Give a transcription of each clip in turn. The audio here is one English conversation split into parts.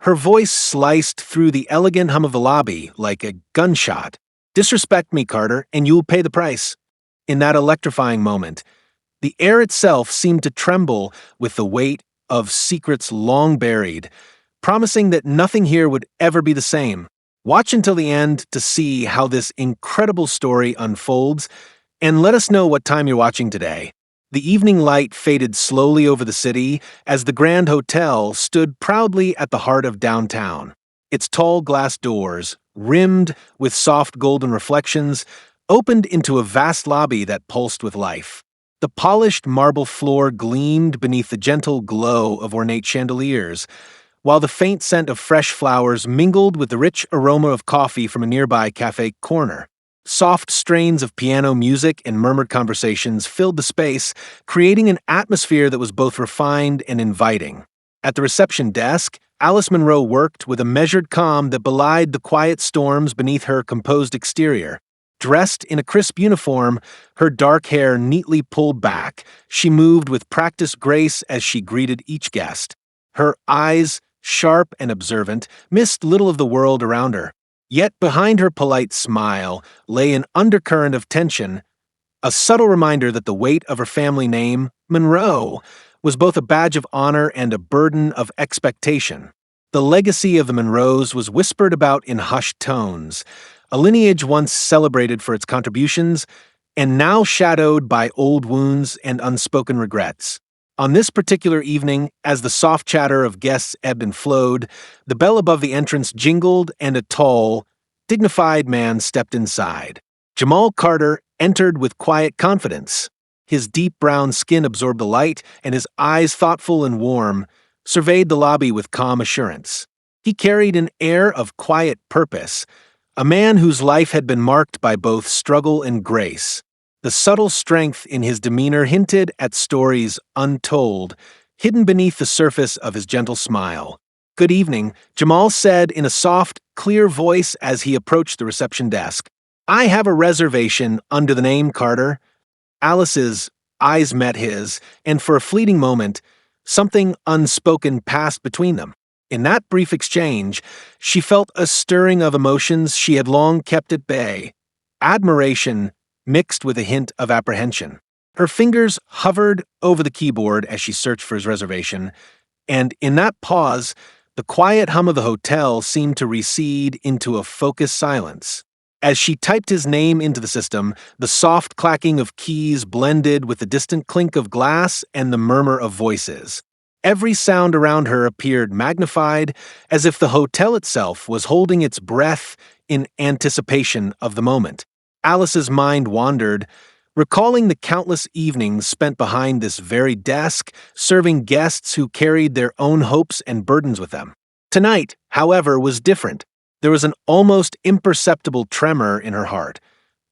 Her voice sliced through the elegant hum of the lobby like a gunshot. "Disrespect me, Carter, and you'll pay the price." In that electrifying moment, the air itself seemed to tremble with the weight of secrets long buried, promising that nothing here would ever be the same. Watch until the end to see how this incredible story unfolds, and let us know what time you're watching today. The evening light faded slowly over the city as the Grand Hotel stood proudly at the heart of downtown. Its tall glass doors, rimmed with soft golden reflections, opened into a vast lobby that pulsed with life. The polished marble floor gleamed beneath the gentle glow of ornate chandeliers, while the faint scent of fresh flowers mingled with the rich aroma of coffee from a nearby cafe corner. Soft strains of piano music and murmured conversations filled the space, creating an atmosphere that was both refined and inviting. At the reception desk, Alice Munro worked with a measured calm that belied the quiet storms beneath her composed exterior. Dressed in a crisp uniform, her dark hair neatly pulled back, she moved with practiced grace as she greeted each guest. Her eyes, sharp and observant, missed little of the world around her. Yet behind her polite smile lay an undercurrent of tension, a subtle reminder that the weight of her family name, Munro, was both a badge of honor and a burden of expectation. The legacy of the Munros was whispered about in hushed tones, a lineage once celebrated for its contributions, and now shadowed by old wounds and unspoken regrets. On this particular evening, as the soft chatter of guests ebbed and flowed, the bell above the entrance jingled and a tall, dignified man stepped inside. Jamal Carter entered with quiet confidence. His deep brown skin absorbed the light, and his eyes, thoughtful and warm, surveyed the lobby with calm assurance. He carried an air of quiet purpose, a man whose life had been marked by both struggle and grace. The subtle strength in his demeanor hinted at stories untold, hidden beneath the surface of his gentle smile. "Good evening," Jamal said in a soft, clear voice as he approached the reception desk. "I have a reservation under the name Carter." Alice's eyes met his, and for a fleeting moment, something unspoken passed between them. In that brief exchange, she felt a stirring of emotions she had long kept at bay. Admiration mixed with a hint of apprehension. Her fingers hovered over the keyboard as she searched for his reservation, and in that pause, the quiet hum of the hotel seemed to recede into a focused silence. As she typed his name into the system, the soft clacking of keys blended with the distant clink of glass and the murmur of voices. Every sound around her appeared magnified, as if the hotel itself was holding its breath in anticipation of the moment. Alice's mind wandered, recalling the countless evenings spent behind this very desk, serving guests who carried their own hopes and burdens with them. Tonight, however, was different. There was an almost imperceptible tremor in her heart,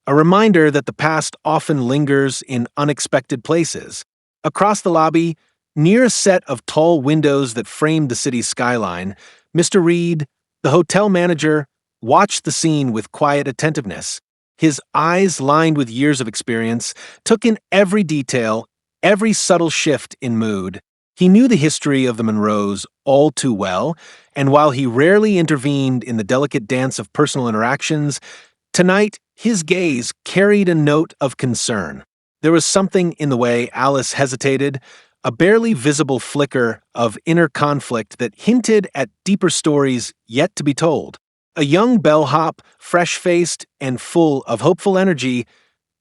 a reminder that the past often lingers in unexpected places. Across the lobby, near a set of tall windows that framed the city's skyline, Mr. Reed, the hotel manager, watched the scene with quiet attentiveness. His eyes, lined with years of experience, took in every detail, every subtle shift in mood. He knew the history of the Munros all too well, and while he rarely intervened in the delicate dance of personal interactions, tonight his gaze carried a note of concern. There was something in the way Alice hesitated, a barely visible flicker of inner conflict that hinted at deeper stories yet to be told. A young bellhop, fresh-faced and full of hopeful energy,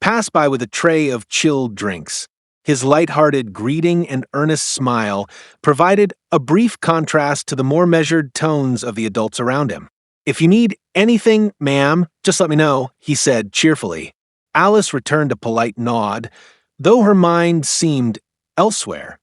passed by with a tray of chilled drinks. His light-hearted greeting and earnest smile provided a brief contrast to the more measured tones of the adults around him. "If you need anything, ma'am, just let me know," he said cheerfully. Alice returned a polite nod, though her mind seemed elsewhere,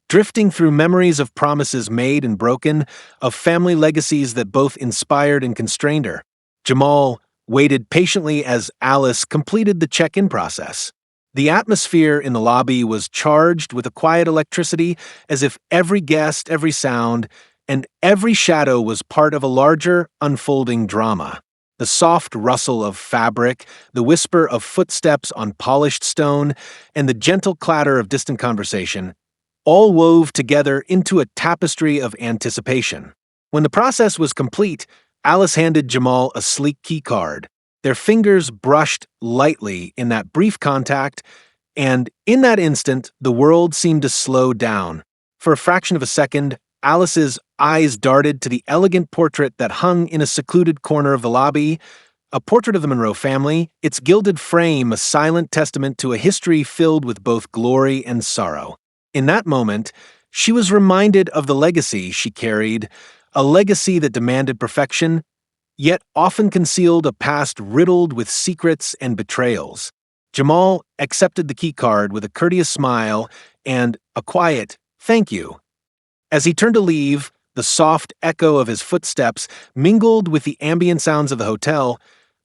drifting through memories of promises made and broken, of family legacies that both inspired and constrained her. Jamal waited patiently as Alice completed the check-in process. The atmosphere in the lobby was charged with a quiet electricity, as if every guest, every sound, and every shadow was part of a larger, unfolding drama. The soft rustle of fabric, the whisper of footsteps on polished stone, and the gentle clatter of distant conversation all wove together into a tapestry of anticipation. When the process was complete, Alice handed Jamal a sleek key card. Their fingers brushed lightly in that brief contact, and in that instant, the world seemed to slow down. For a fraction of a second, Alice's eyes darted to the elegant portrait that hung in a secluded corner of the lobby, a portrait of the Monroe family, its gilded frame a silent testament to a history filled with both glory and sorrow. In that moment, she was reminded of the legacy she carried, a legacy that demanded perfection, yet often concealed a past riddled with secrets and betrayals. Jamal accepted the keycard with a courteous smile and a quiet "thank you." As he turned to leave, the soft echo of his footsteps mingled with the ambient sounds of the hotel,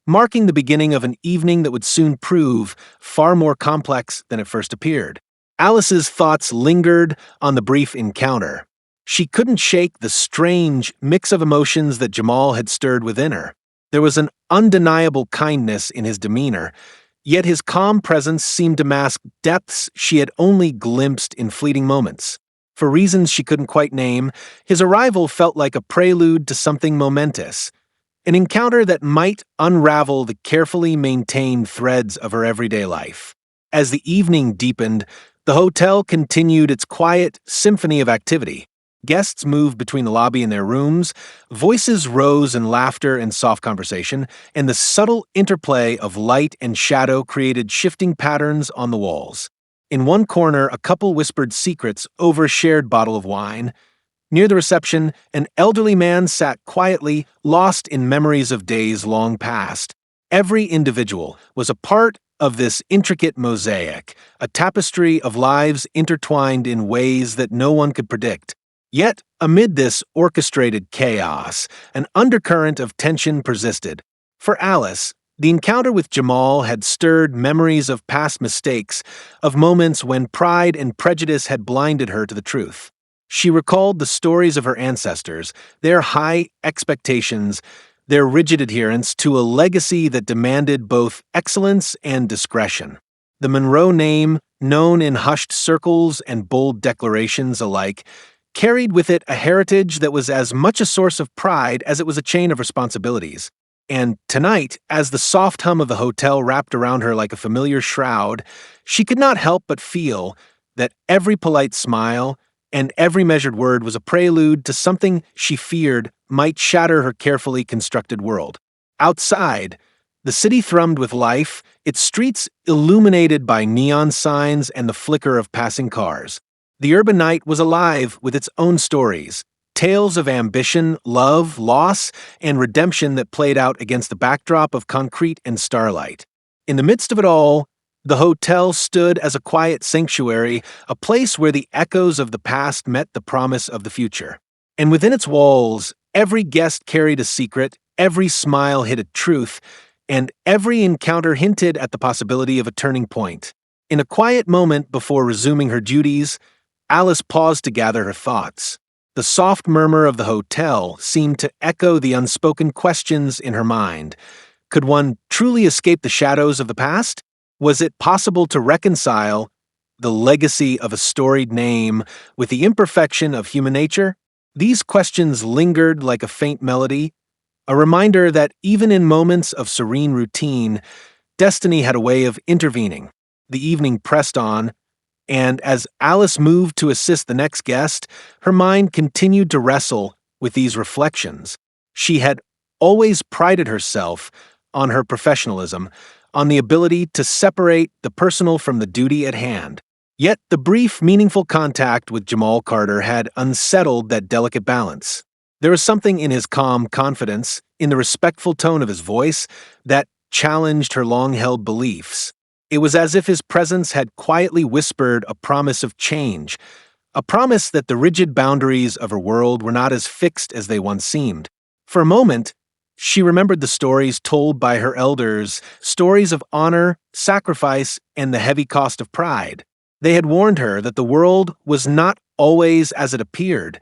marking the beginning of an evening that would soon prove far more complex than it first appeared. Alice's thoughts lingered on the brief encounter. She couldn't shake the strange mix of emotions that Jamal had stirred within her. There was an undeniable kindness in his demeanor, yet his calm presence seemed to mask depths she had only glimpsed in fleeting moments. For reasons she couldn't quite name, his arrival felt like a prelude to something momentous, an encounter that might unravel the carefully maintained threads of her everyday life. As the evening deepened, the hotel continued its quiet symphony of activity. Guests moved between the lobby and their rooms, voices rose in laughter and soft conversation, and the subtle interplay of light and shadow created shifting patterns on the walls. In one corner, a couple whispered secrets over a shared bottle of wine. Near the reception, an elderly man sat quietly, lost in memories of days long past. Every individual was a part of this intricate mosaic, a tapestry of lives intertwined in ways that no one could predict. Yet, amid this orchestrated chaos, an undercurrent of tension persisted. For Alice, the encounter with Jamal had stirred memories of past mistakes, of moments when pride and prejudice had blinded her to the truth. She recalled the stories of her ancestors, their high expectations, their rigid adherence to a legacy that demanded both excellence and discretion. The Monroe name, known in hushed circles and bold declarations alike, carried with it a heritage that was as much a source of pride as it was a chain of responsibilities. And tonight, as the soft hum of the hotel wrapped around her like a familiar shroud, she could not help but feel that every polite smile and every measured word was a prelude to something she feared might shatter her carefully constructed world. Outside, the city thrummed with life, its streets illuminated by neon signs and the flicker of passing cars. The urban night was alive with its own stories, tales of ambition, love, loss, and redemption that played out against the backdrop of concrete and starlight. In the midst of it all, the hotel stood as a quiet sanctuary, a place where the echoes of the past met the promise of the future. And within its walls, every guest carried a secret, every smile hid a truth, and every encounter hinted at the possibility of a turning point. In a quiet moment before resuming her duties, Alice paused to gather her thoughts. The soft murmur of the hotel seemed to echo the unspoken questions in her mind. Could one truly escape the shadows of the past? Was it possible to reconcile the legacy of a storied name with the imperfection of human nature? These questions lingered like a faint melody, a reminder that even in moments of serene routine, destiny had a way of intervening. The evening pressed on, and as Alice moved to assist the next guest, her mind continued to wrestle with these reflections. She had always prided herself on her professionalism, on the ability to separate the personal from the duty at hand. Yet the brief, meaningful contact with Jamal Carter had unsettled that delicate balance. There was something in his calm confidence, in the respectful tone of his voice, that challenged her long-held beliefs. It was as if his presence had quietly whispered a promise of change, a promise that the rigid boundaries of her world were not as fixed as they once seemed. For a moment, she remembered the stories told by her elders, stories of honor, sacrifice, and the heavy cost of pride. They had warned her that the world was not always as it appeared,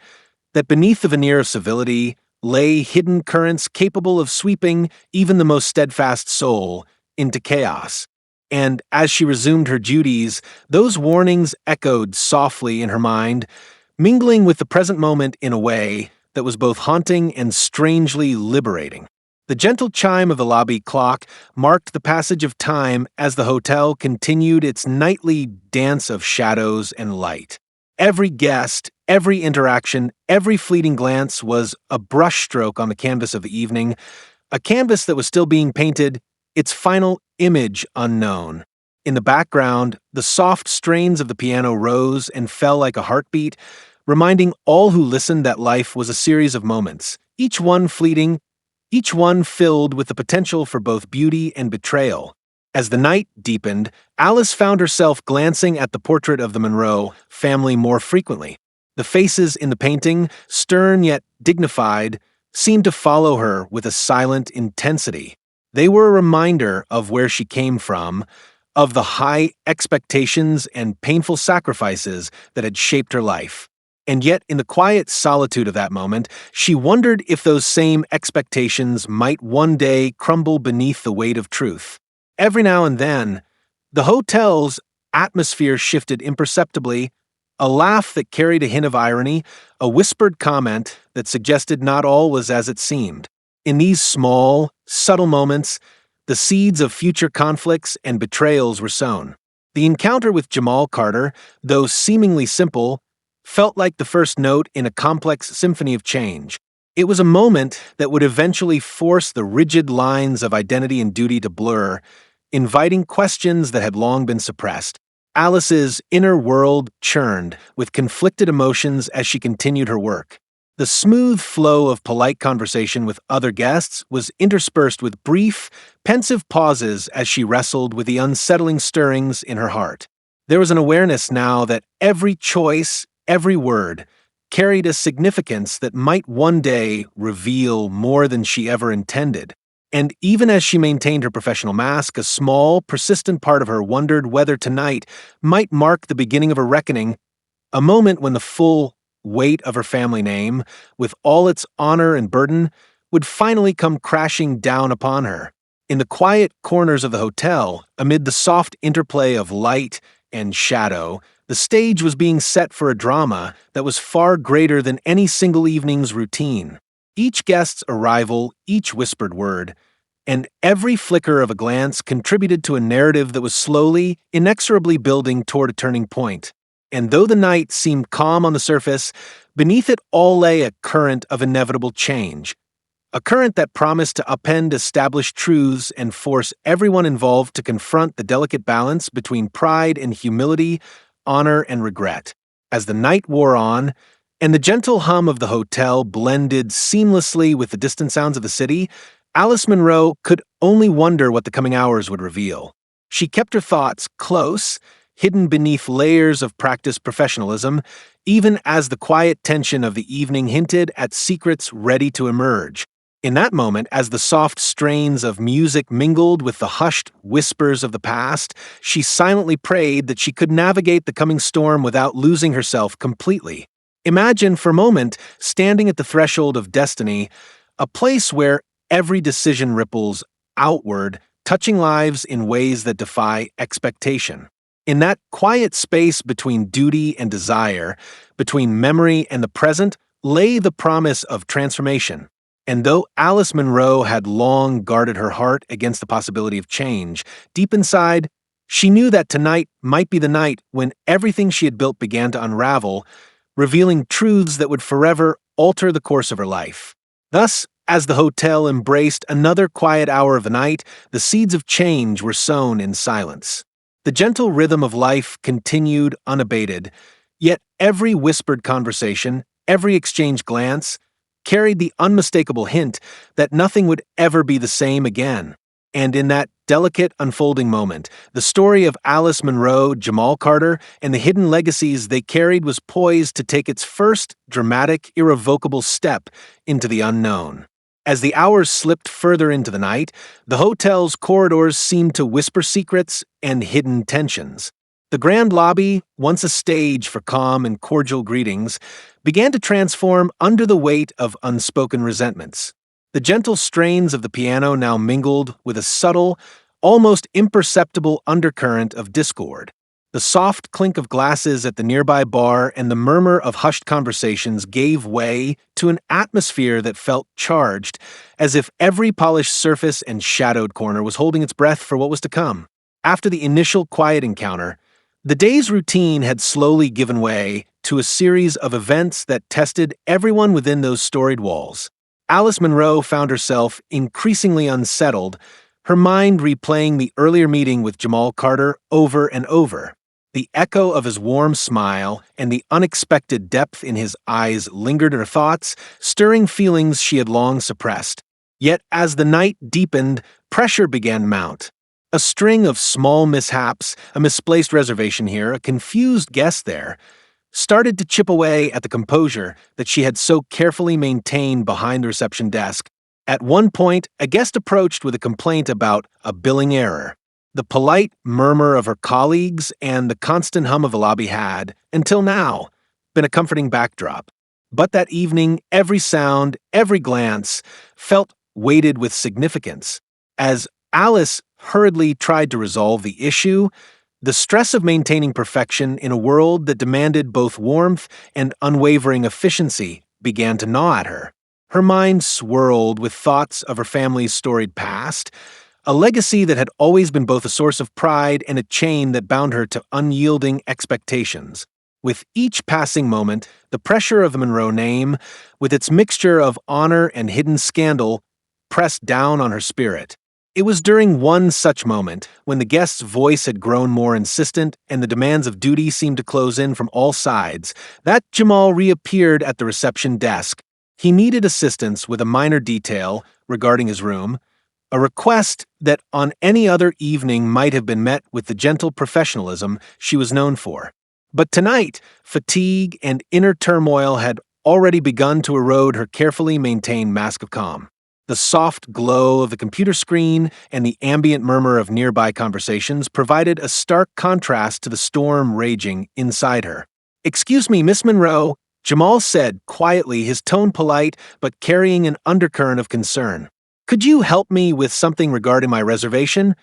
that beneath the veneer of civility lay hidden currents capable of sweeping even the most steadfast soul into chaos. And as she resumed her duties, those warnings echoed softly in her mind, mingling with the present moment in a way that was both haunting and strangely liberating. The gentle chime of the lobby clock marked the passage of time as the hotel continued its nightly dance of shadows and light. Every guest, every interaction, every fleeting glance was a brushstroke on the canvas of the evening, a canvas that was still being painted, its final image unknown. In the background, the soft strains of the piano rose and fell like a heartbeat, reminding all who listened that life was a series of moments, each one fleeting, each one filled with the potential for both beauty and betrayal. As the night deepened, Alice found herself glancing at the portrait of the Monroe family more frequently. The faces in the painting, stern yet dignified, seemed to follow her with a silent intensity. They were a reminder of where she came from, of the high expectations and painful sacrifices that had shaped her life. And yet, in the quiet solitude of that moment, she wondered if those same expectations might one day crumble beneath the weight of truth. Every now and then, the hotel's atmosphere shifted imperceptibly, a laugh that carried a hint of irony, a whispered comment that suggested not all was as it seemed. In these small, subtle moments, the seeds of future conflicts and betrayals were sown. The encounter with Jamal Carter, though seemingly simple, felt like the first note in a complex symphony of change. It was a moment that would eventually force the rigid lines of identity and duty to blur, inviting questions that had long been suppressed. Alice's inner world churned with conflicted emotions as she continued her work. The smooth flow of polite conversation with other guests was interspersed with brief, pensive pauses as she wrestled with the unsettling stirrings in her heart. There was an awareness now that every choice, every word, carried a significance that might one day reveal more than she ever intended. And even as she maintained her professional mask, a small, persistent part of her wondered whether tonight might mark the beginning of a reckoning, a moment when the full weight of her family name, with all its honor and burden, would finally come crashing down upon her. In the quiet corners of the hotel, amid the soft interplay of light and shadow, the stage was being set for a drama that was far greater than any single evening's routine. Each guest's arrival, each whispered word, and every flicker of a glance contributed to a narrative that was slowly, inexorably building toward a turning point. And though the night seemed calm on the surface, beneath it all lay a current of inevitable change. A current that promised to upend established truths and force everyone involved to confront the delicate balance between pride and humility, honor and regret. As the night wore on, and the gentle hum of the hotel blended seamlessly with the distant sounds of the city, Alice Monroe could only wonder what the coming hours would reveal. She kept her thoughts close, hidden beneath layers of practiced professionalism, even as the quiet tension of the evening hinted at secrets ready to emerge. In that moment, as the soft strains of music mingled with the hushed whispers of the past, she silently prayed that she could navigate the coming storm without losing herself completely. Imagine for a moment standing at the threshold of destiny, a place where every decision ripples outward, touching lives in ways that defy expectation. In that quiet space between duty and desire, between memory and the present, lay the promise of transformation. And though Alice Monroe had long guarded her heart against the possibility of change, deep inside, she knew that tonight might be the night when everything she had built began to unravel, revealing truths that would forever alter the course of her life. Thus, as the hotel embraced another quiet hour of the night, the seeds of change were sown in silence. The gentle rhythm of life continued unabated, yet every whispered conversation, every exchanged glance, carried the unmistakable hint that nothing would ever be the same again. And in that delicate unfolding moment, the story of Alice Monroe, Jamal Carter, and the hidden legacies they carried was poised to take its first dramatic, irrevocable step into the unknown. As the hours slipped further into the night, the hotel's corridors seemed to whisper secrets and hidden tensions. The grand lobby, once a stage for calm and cordial greetings, began to transform under the weight of unspoken resentments. The gentle strains of the piano now mingled with a subtle, almost imperceptible undercurrent of discord. The soft clink of glasses at the nearby bar and the murmur of hushed conversations gave way to an atmosphere that felt charged, as if every polished surface and shadowed corner was holding its breath for what was to come. After the initial quiet encounter, the day's routine had slowly given way to a series of events that tested everyone within those storied walls. Alice Munro found herself increasingly unsettled, her mind replaying the earlier meeting with Jamal Carter over and over. The echo of his warm smile and the unexpected depth in his eyes lingered in her thoughts, stirring feelings she had long suppressed. Yet as the night deepened, pressure began to mount. A string of small mishaps, a misplaced reservation here, a confused guest there, started to chip away at the composure that she had so carefully maintained behind the reception desk. At one point, a guest approached with a complaint about a billing error. The polite murmur of her colleagues and the constant hum of the lobby had, until now, been a comforting backdrop. But that evening, every sound, every glance, felt weighted with significance. As Alice hurriedly tried to resolve the issue, the stress of maintaining perfection in a world that demanded both warmth and unwavering efficiency began to gnaw at her. Her mind swirled with thoughts of her family's storied past, a legacy that had always been both a source of pride and a chain that bound her to unyielding expectations. With each passing moment, the pressure of the Munro name, with its mixture of honor and hidden scandal, pressed down on her spirit. It was during one such moment, when the guest's voice had grown more insistent and the demands of duty seemed to close in from all sides, that Jamal reappeared at the reception desk. He needed assistance with a minor detail regarding his room, a request that on any other evening might have been met with the gentle professionalism she was known for. But tonight, fatigue and inner turmoil had already begun to erode her carefully maintained mask of calm. The soft glow of the computer screen and the ambient murmur of nearby conversations provided a stark contrast to the storm raging inside her. "Excuse me, Miss Munro," Jamal said quietly, his tone polite but carrying an undercurrent of concern. "Could you help me with something regarding my reservation?"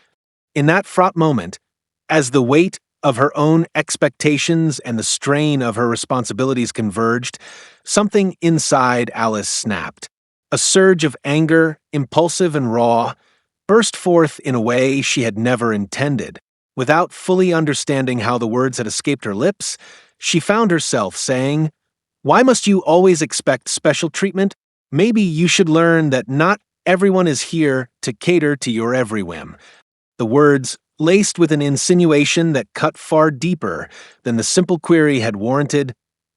In that fraught moment, as the weight of her own expectations and the strain of her responsibilities converged, something inside Alice snapped. A surge of anger, impulsive and raw, burst forth in a way she had never intended. Without fully understanding how the words had escaped her lips, she found herself saying, "Why must you always expect special treatment? Maybe you should learn that not everyone is here to cater to your every whim." The words, laced with an insinuation that cut far deeper than the simple query had warranted,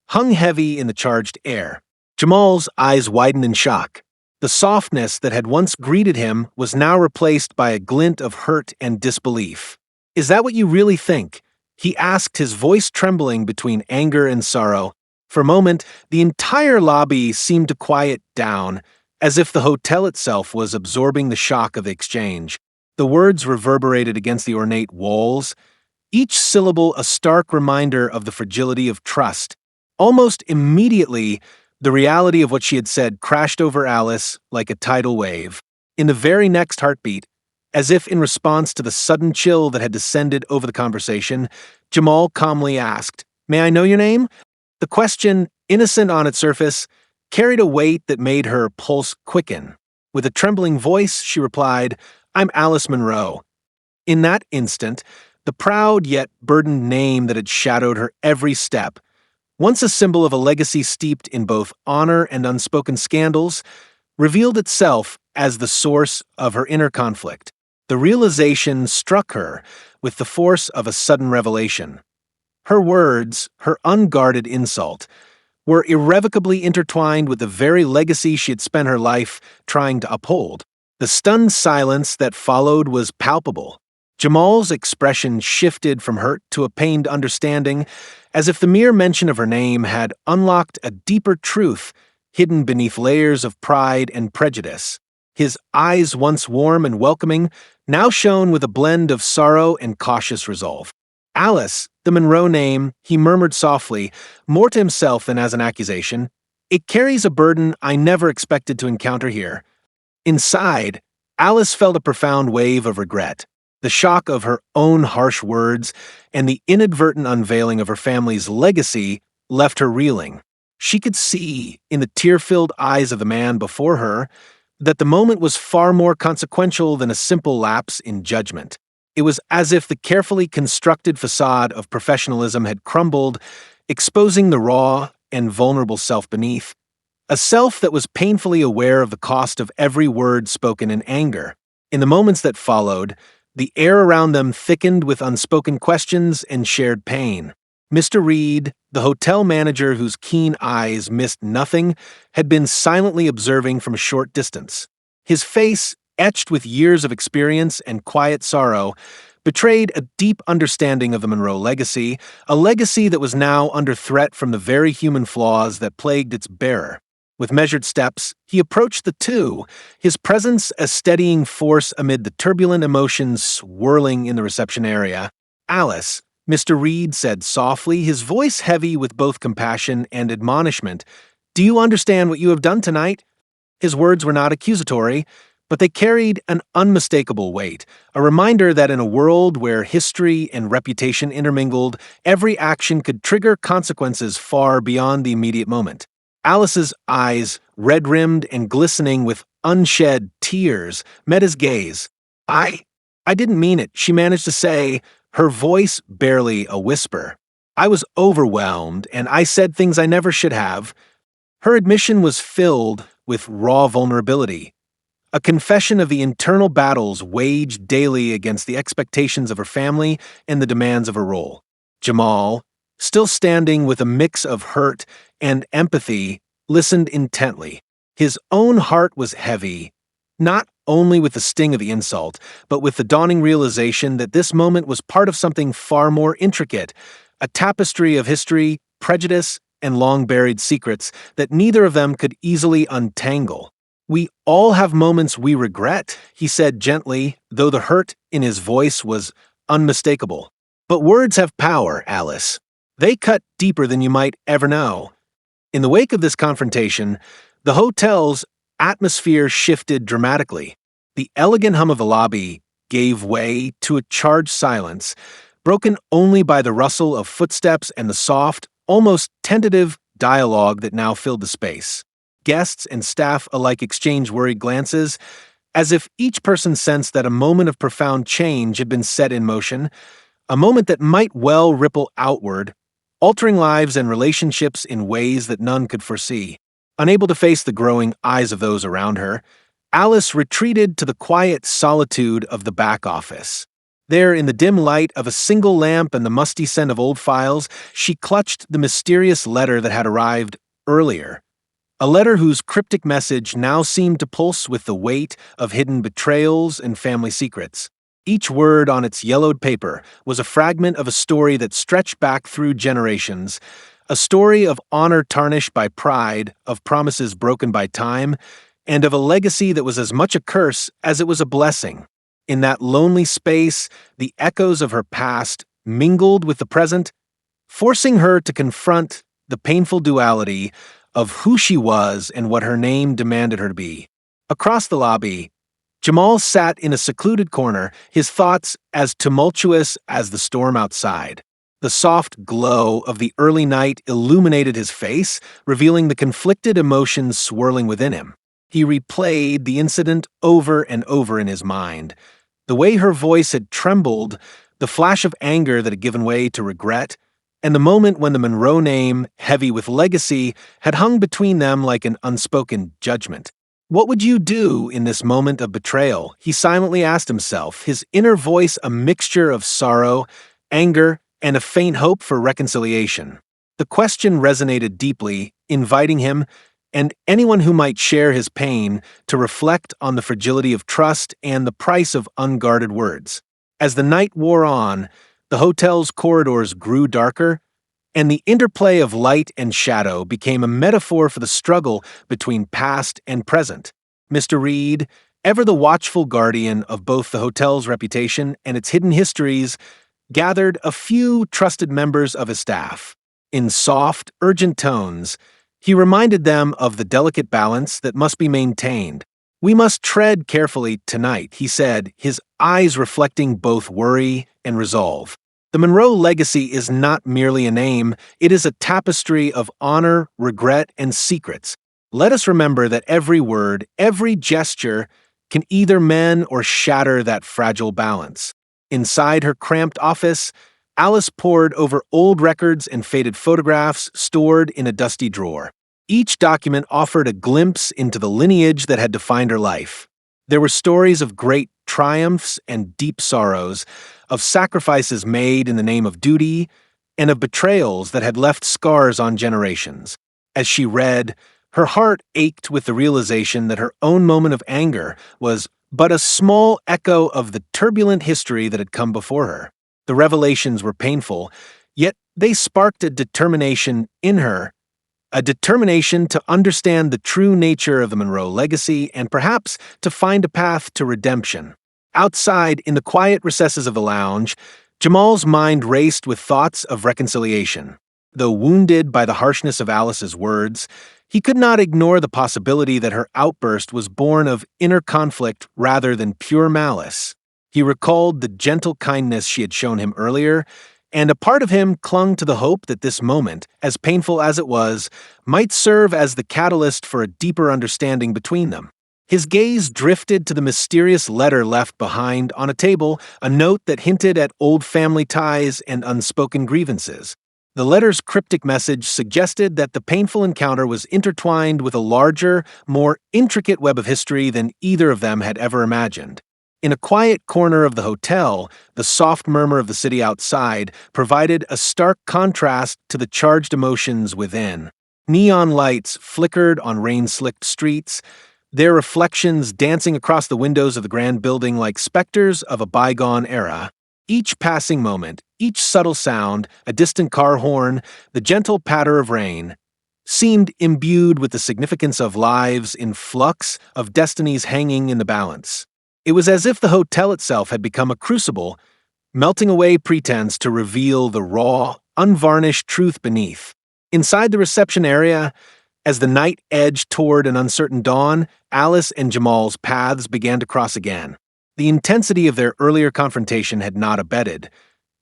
hung heavy in the charged air. Jamal's eyes widened in shock. The softness that had once greeted him was now replaced by a glint of hurt and disbelief. "Is that what you really think?" he asked, his voice trembling between anger and sorrow. For a moment, the entire lobby seemed to quiet down, as if the hotel itself was absorbing the shock of the exchange. The words reverberated against the ornate walls, each syllable a stark reminder of the fragility of trust. Almost immediately, the reality of what she had said crashed over Alice like a tidal wave. In the very next heartbeat, as if in response to the sudden chill that had descended over the conversation, Jamal calmly asked, "May I know your name?" The question, innocent on its surface, carried a weight that made her pulse quicken. With a trembling voice, she replied, "I'm Alice Munro." In that instant, the proud yet burdened name that had shadowed her every step, once a symbol of a legacy steeped in both honor and unspoken scandals, revealed itself as the source of her inner conflict. The realization struck her with the force of a sudden revelation. Her words, her unguarded insult, were irrevocably intertwined with the very legacy she had spent her life trying to uphold. The stunned silence that followed was palpable. Jamal's expression shifted from hurt to a pained understanding, as if the mere mention of her name had unlocked a deeper truth hidden beneath layers of pride and prejudice. His eyes, once warm and welcoming, now shone with a blend of sorrow and cautious resolve. "Alice, the Munro name," he murmured softly, more to himself than as an accusation. "It carries a burden I never expected to encounter here." Inside, Alice felt a profound wave of regret. The shock of her own harsh words and the inadvertent unveiling of her family's legacy left her reeling. She could see, in the tear-filled eyes of the man before her, that the moment was far more consequential than a simple lapse in judgment. It was as if the carefully constructed facade of professionalism had crumbled, exposing the raw and vulnerable self beneath, a self that was painfully aware of the cost of every word spoken in anger. In the moments that followed, the air around them thickened with unspoken questions and shared pain. Mr. Reed, the hotel manager whose keen eyes missed nothing, had been silently observing from a short distance. His face, etched with years of experience and quiet sorrow, betrayed a deep understanding of the Monroe legacy, a legacy that was now under threat from the very human flaws that plagued its bearer. With measured steps, he approached the two, his presence a steadying force amid the turbulent emotions swirling in the reception area. "Alice," Mr. Reed said softly, his voice heavy with both compassion and admonishment, "do you understand what you have done tonight?" His words were not accusatory, but they carried an unmistakable weight, a reminder that in a world where history and reputation intermingled, every action could trigger consequences far beyond the immediate moment. Alice's eyes, red-rimmed and glistening with unshed tears, met his gaze. I didn't mean it," she managed to say, her voice barely a whisper. "I was overwhelmed, and I said things I never should have." Her admission was filled with raw vulnerability, a confession of the internal battles waged daily against the expectations of her family and the demands of her role. Jamal, still standing with a mix of hurt and empathy, listened intently. His own heart was heavy, not only with the sting of the insult, but with the dawning realization that this moment was part of something far more intricate, a tapestry of history, prejudice, and long-buried secrets that neither of them could easily untangle. "We all have moments we regret," he said gently, though the hurt in his voice was unmistakable. "But words have power, Alice. They cut deeper than you might ever know." In the wake of this confrontation, the hotel's atmosphere shifted dramatically. The elegant hum of the lobby gave way to a charged silence, broken only by the rustle of footsteps and the soft, almost tentative dialogue that now filled the space. Guests and staff alike exchanged worried glances, as if each person sensed that a moment of profound change had been set in motion, a moment that might well ripple outward, altering lives and relationships in ways that none could foresee. Unable to face the growing eyes of those around her, Alice retreated to the quiet solitude of the back office. There, in the dim light of a single lamp and the musty scent of old files, she clutched the mysterious letter that had arrived earlier. A letter whose cryptic message now seemed to pulse with the weight of hidden betrayals and family secrets. Each word on its yellowed paper was a fragment of a story that stretched back through generations, a story of honor tarnished by pride, of promises broken by time, and of a legacy that was as much a curse as it was a blessing. In that lonely space, the echoes of her past mingled with the present, forcing her to confront the painful duality of who she was and what her name demanded her to be. Across the lobby, Jamal sat in a secluded corner, his thoughts as tumultuous as the storm outside. The soft glow of the early night illuminated his face, revealing the conflicted emotions swirling within him. He replayed the incident over and over in his mind. The way her voice had trembled, the flash of anger that had given way to regret, and the moment when the Monroe name, heavy with legacy, had hung between them like an unspoken judgment. What would you do in this moment of betrayal? He silently asked himself, his inner voice a mixture of sorrow, anger, and a faint hope for reconciliation. The question resonated deeply, inviting him, and anyone who might share his pain, to reflect on the fragility of trust and the price of unguarded words. As the night wore on, the hotel's corridors grew darker, and the interplay of light and shadow became a metaphor for the struggle between past and present. Mr. Reed, ever the watchful guardian of both the hotel's reputation and its hidden histories, gathered a few trusted members of his staff. In soft, urgent tones, he reminded them of the delicate balance that must be maintained. We must tread carefully tonight, he said, his eyes reflecting both worry and resolve. The Monroe legacy is not merely a name, it is a tapestry of honor, regret, and secrets. Let us remember that every word, every gesture, can either mend or shatter that fragile balance. Inside her cramped office, Alice pored over old records and faded photographs stored in a dusty drawer. Each document offered a glimpse into the lineage that had defined her life. There were stories of great triumphs and deep sorrows, of sacrifices made in the name of duty, and of betrayals that had left scars on generations. As she read, her heart ached with the realization that her own moment of anger was but a small echo of the turbulent history that had come before her. The revelations were painful, yet they sparked a determination in her, a determination to understand the true nature of the Monroe legacy and perhaps to find a path to redemption. Outside, in the quiet recesses of the lounge, Jamal's mind raced with thoughts of reconciliation. Though wounded by the harshness of Alice's words, he could not ignore the possibility that her outburst was born of inner conflict rather than pure malice. He recalled the gentle kindness she had shown him earlier, and a part of him clung to the hope that this moment, as painful as it was, might serve as the catalyst for a deeper understanding between them. His gaze drifted to the mysterious letter left behind on a table, a note that hinted at old family ties and unspoken grievances. The letter's cryptic message suggested that the painful encounter was intertwined with a larger, more intricate web of history than either of them had ever imagined. In a quiet corner of the hotel, the soft murmur of the city outside provided a stark contrast to the charged emotions within. Neon lights flickered on rain-slicked streets, their reflections dancing across the windows of the grand building like specters of a bygone era. Each passing moment, each subtle sound, a distant car horn, the gentle patter of rain, seemed imbued with the significance of lives in flux, of destinies hanging in the balance. It was as if the hotel itself had become a crucible, melting away pretense to reveal the raw, unvarnished truth beneath. Inside the reception area, as the night edged toward an uncertain dawn, Alice and Jamal's paths began to cross again. The intensity of their earlier confrontation had not abated.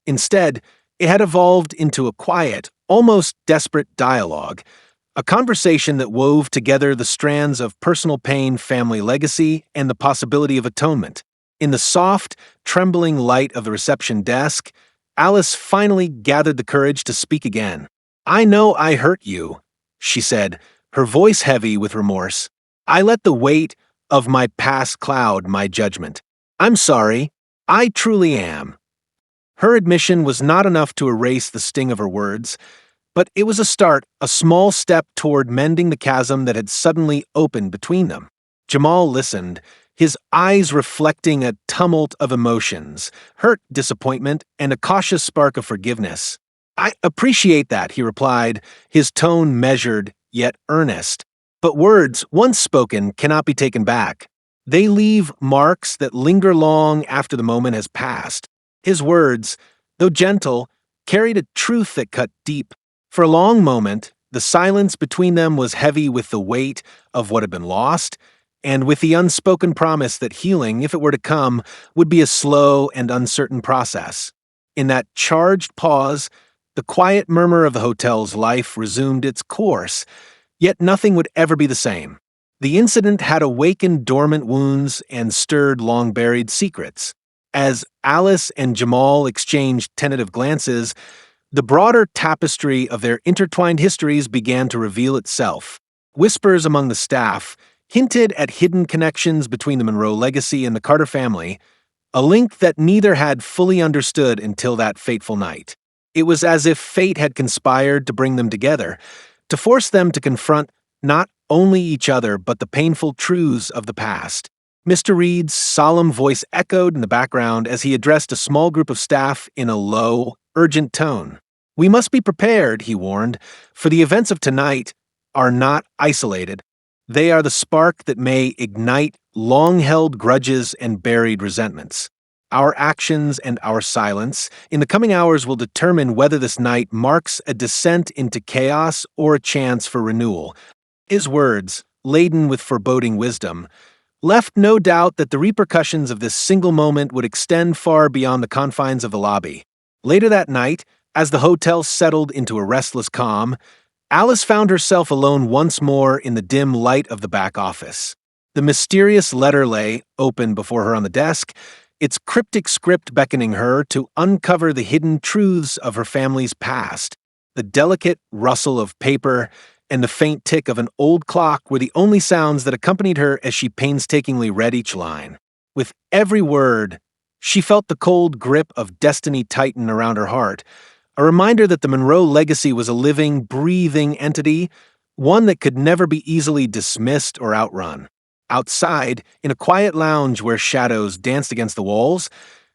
Instead, it had evolved into a quiet, almost desperate dialogue, a conversation that wove together the strands of personal pain, family legacy, and the possibility of atonement. In the soft, trembling light of the reception desk, Alice finally gathered the courage to speak again. "I know I hurt you," she said, her voice heavy with remorse. "I let the weight of my past cloud my judgment. I'm sorry. I truly am." Her admission was not enough to erase the sting of her words, but it was a start, a small step toward mending the chasm that had suddenly opened between them. Jamal listened, his eyes reflecting a tumult of emotions, hurt, disappointment, and a cautious spark of forgiveness. "I appreciate that," he replied, his tone measured yet earnest. "But words, once spoken, cannot be taken back. They leave marks that linger long after the moment has passed." His words, though gentle, carried a truth that cut deep. For a long moment, the silence between them was heavy with the weight of what had been lost, and with the unspoken promise that healing, if it were to come, would be a slow and uncertain process. In that charged pause, the quiet murmur of the hotel's life resumed its course, yet nothing would ever be the same. The incident had awakened dormant wounds and stirred long-buried secrets. As Alice and Jamal exchanged tentative glances, the broader tapestry of their intertwined histories began to reveal itself. Whispers among the staff hinted at hidden connections between the Monroe legacy and the Carter family, a link that neither had fully understood until that fateful night. It was as if fate had conspired to bring them together, to force them to confront not only each other but the painful truths of the past. Mr. Reed's solemn voice echoed in the background as he addressed a small group of staff in a low, urgent tone. "We must be prepared," he warned, "for the events of tonight are not isolated. They are the spark that may ignite long-held grudges and buried resentments. Our actions and our silence in the coming hours will determine whether this night marks a descent into chaos or a chance for renewal." His words, laden with foreboding wisdom, left no doubt that the repercussions of this single moment would extend far beyond the confines of the lobby. Later that night, as the hotel settled into a restless calm, Alice found herself alone once more in the dim light of the back office. The mysterious letter lay open before her on the desk, its cryptic script beckoning her to uncover the hidden truths of her family's past. The delicate rustle of paper and the faint tick of an old clock were the only sounds that accompanied her as she painstakingly read each line. With every word, she felt the cold grip of destiny tighten around her heart, a reminder that the Monroe legacy was a living, breathing entity, one that could never be easily dismissed or outrun. Outside, in a quiet lounge where shadows danced against the walls,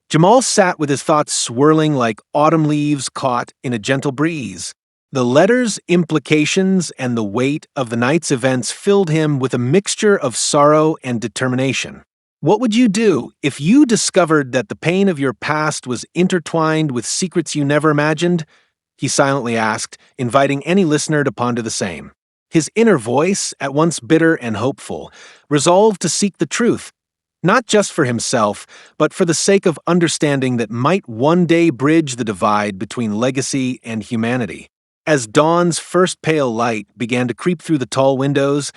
Jamal sat with his thoughts swirling like autumn leaves caught in a gentle breeze. The letters, implications, and the weight of the night's events filled him with a mixture of sorrow and determination. What would you do if you discovered that the pain of your past was intertwined with secrets you never imagined? He silently asked, inviting any listener to ponder the same. His inner voice, at once bitter and hopeful, resolved to seek the truth, not just for himself, but for the sake of understanding that might one day bridge the divide between legacy and humanity. As dawn's first pale light began to creep through the tall windows,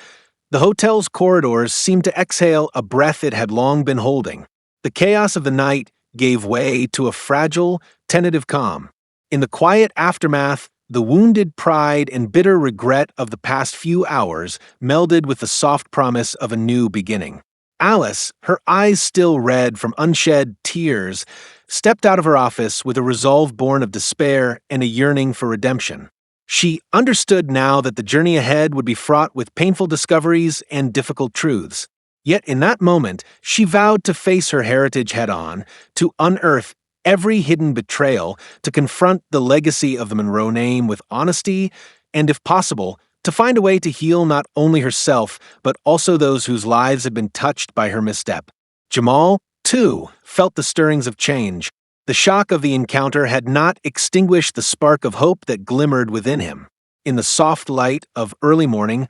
the hotel's corridors seemed to exhale a breath it had long been holding. The chaos of the night gave way to a fragile, tentative calm. In the quiet aftermath, the wounded pride and bitter regret of the past few hours melded with the soft promise of a new beginning. Alice, her eyes still red from unshed tears, stepped out of her office with a resolve born of despair and a yearning for redemption. She understood now that the journey ahead would be fraught with painful discoveries and difficult truths. Yet in that moment, she vowed to face her heritage head-on, to unearth every hidden betrayal, to confront the legacy of the Monroe name with honesty, and if possible, to find a way to heal not only herself, but also those whose lives had been touched by her misstep. Jamal, too, felt the stirrings of change. The shock of the encounter had not extinguished the spark of hope that glimmered within him. In the soft light of early morning,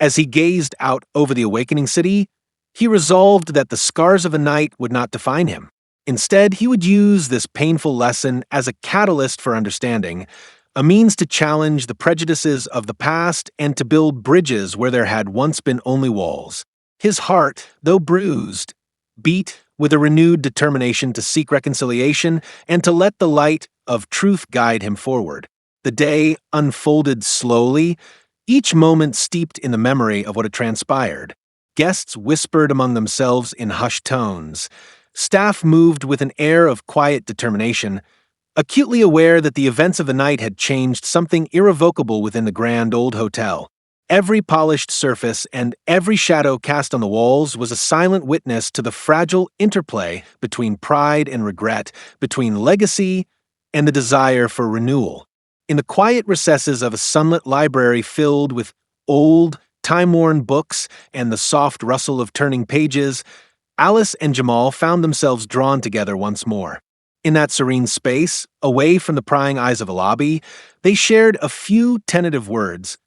as he gazed out over the awakening city, he resolved that the scars of a night would not define him. Instead, he would use this painful lesson as a catalyst for understanding, a means to challenge the prejudices of the past and to build bridges where there had once been only walls. His heart, though bruised, beat with a renewed determination to seek reconciliation and to let the light of truth guide him forward. The day unfolded slowly, each moment steeped in the memory of what had transpired. Guests whispered among themselves in hushed tones. Staff moved with an air of quiet determination, acutely aware that the events of the night had changed something irrevocable within the grand old hotel. Every polished surface and every shadow cast on the walls was a silent witness to the fragile interplay between pride and regret, between legacy and the desire for renewal. In the quiet recesses of a sunlit library filled with old, time-worn books and the soft rustle of turning pages, Alice and Jamal found themselves drawn together once more. In that serene space, away from the prying eyes of a lobby, they shared a few tentative words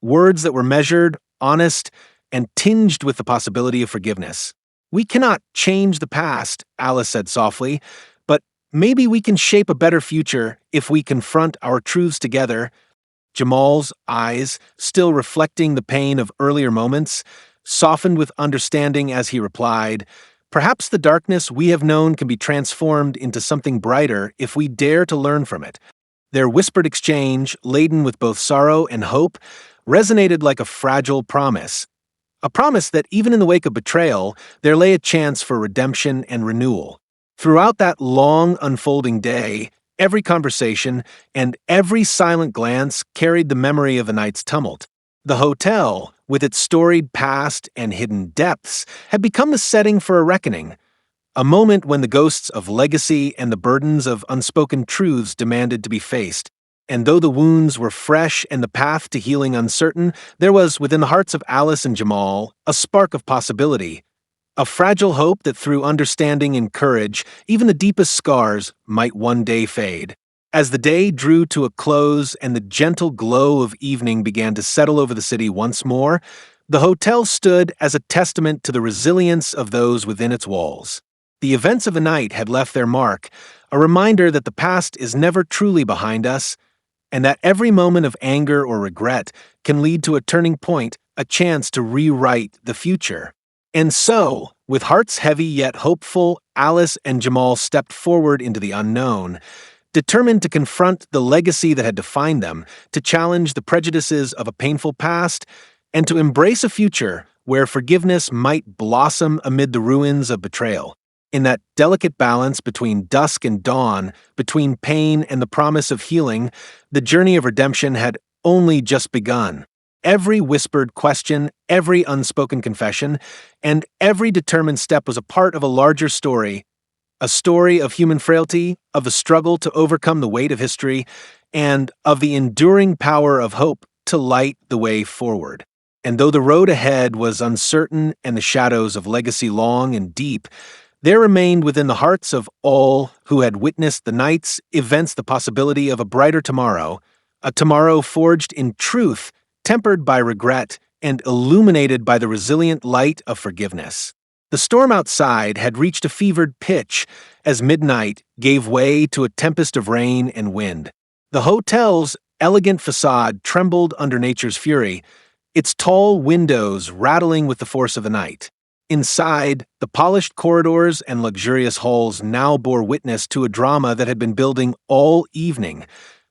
that were measured, honest, and tinged with the possibility of forgiveness. "We cannot change the past," Alice said softly, "but maybe we can shape a better future if we confront our truths together." Jamal's eyes, still reflecting the pain of earlier moments, softened with understanding as he replied, "Perhaps the darkness we have known can be transformed into something brighter if we dare to learn from it." Their whispered exchange, laden with both sorrow and hope, resonated like a fragile promise. A promise that even in the wake of betrayal, there lay a chance for redemption and renewal. Throughout that long unfolding day, every conversation and every silent glance carried the memory of the night's tumult. The hotel, with its storied past and hidden depths, had become the setting for a reckoning, a moment when the ghosts of legacy and the burdens of unspoken truths demanded to be faced. And though the wounds were fresh and the path to healing uncertain, there was, within the hearts of Alice and Jamal, a spark of possibility, a fragile hope that through understanding and courage, even the deepest scars might one day fade. As the day drew to a close and the gentle glow of evening began to settle over the city once more, The hotel stood as a testament to the resilience of those within its walls. The events of the night had left their mark, a reminder that the past is never truly behind us, and that every moment of anger or regret can lead to a turning point, a chance to rewrite the future. And so, with hearts heavy yet hopeful, Alice and Jamal stepped forward into the unknown, determined to confront the legacy that had defined them, to challenge the prejudices of a painful past, and to embrace a future where forgiveness might blossom amid the ruins of betrayal. In that delicate balance between dusk and dawn, between pain and the promise of healing, the journey of redemption had only just begun. Every whispered question, every unspoken confession, and every determined step was a part of a larger story, a story of human frailty, of the struggle to overcome the weight of history, and of the enduring power of hope to light the way forward. And though the road ahead was uncertain and the shadows of legacy long and deep, there remained within the hearts of all who had witnessed the night's events the possibility of a brighter tomorrow, a tomorrow forged in truth, tempered by regret, and illuminated by the resilient light of forgiveness. The storm outside had reached a fevered pitch as midnight gave way to a tempest of rain and wind. The hotel's elegant facade trembled under nature's fury, its tall windows rattling with the force of the night. Inside, the polished corridors and luxurious halls now bore witness to a drama that had been building all evening,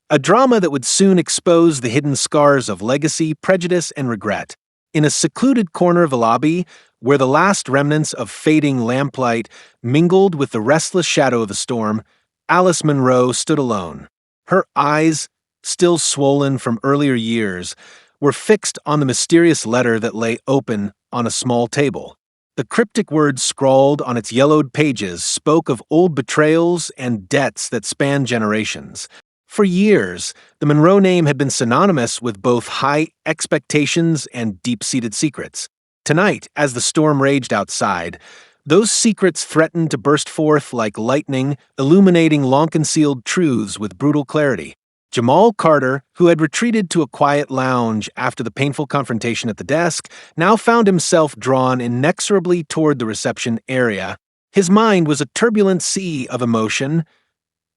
a drama that would soon expose the hidden scars of legacy, prejudice, and regret. In a secluded corner of the lobby, where the last remnants of fading lamplight mingled with the restless shadow of the storm, Alice Munro stood alone. Her eyes, still swollen from earlier years, were fixed on the mysterious letter that lay open on a small table. The cryptic words scrawled on its yellowed pages spoke of old betrayals and debts that spanned generations. For years, the Munro name had been synonymous with both high expectations and deep-seated secrets. Tonight, as the storm raged outside, those secrets threatened to burst forth like lightning, illuminating long-concealed truths with brutal clarity. Jamal Carter, who had retreated to a quiet lounge after the painful confrontation at the desk, now found himself drawn inexorably toward the reception area. His mind was a turbulent sea of emotion,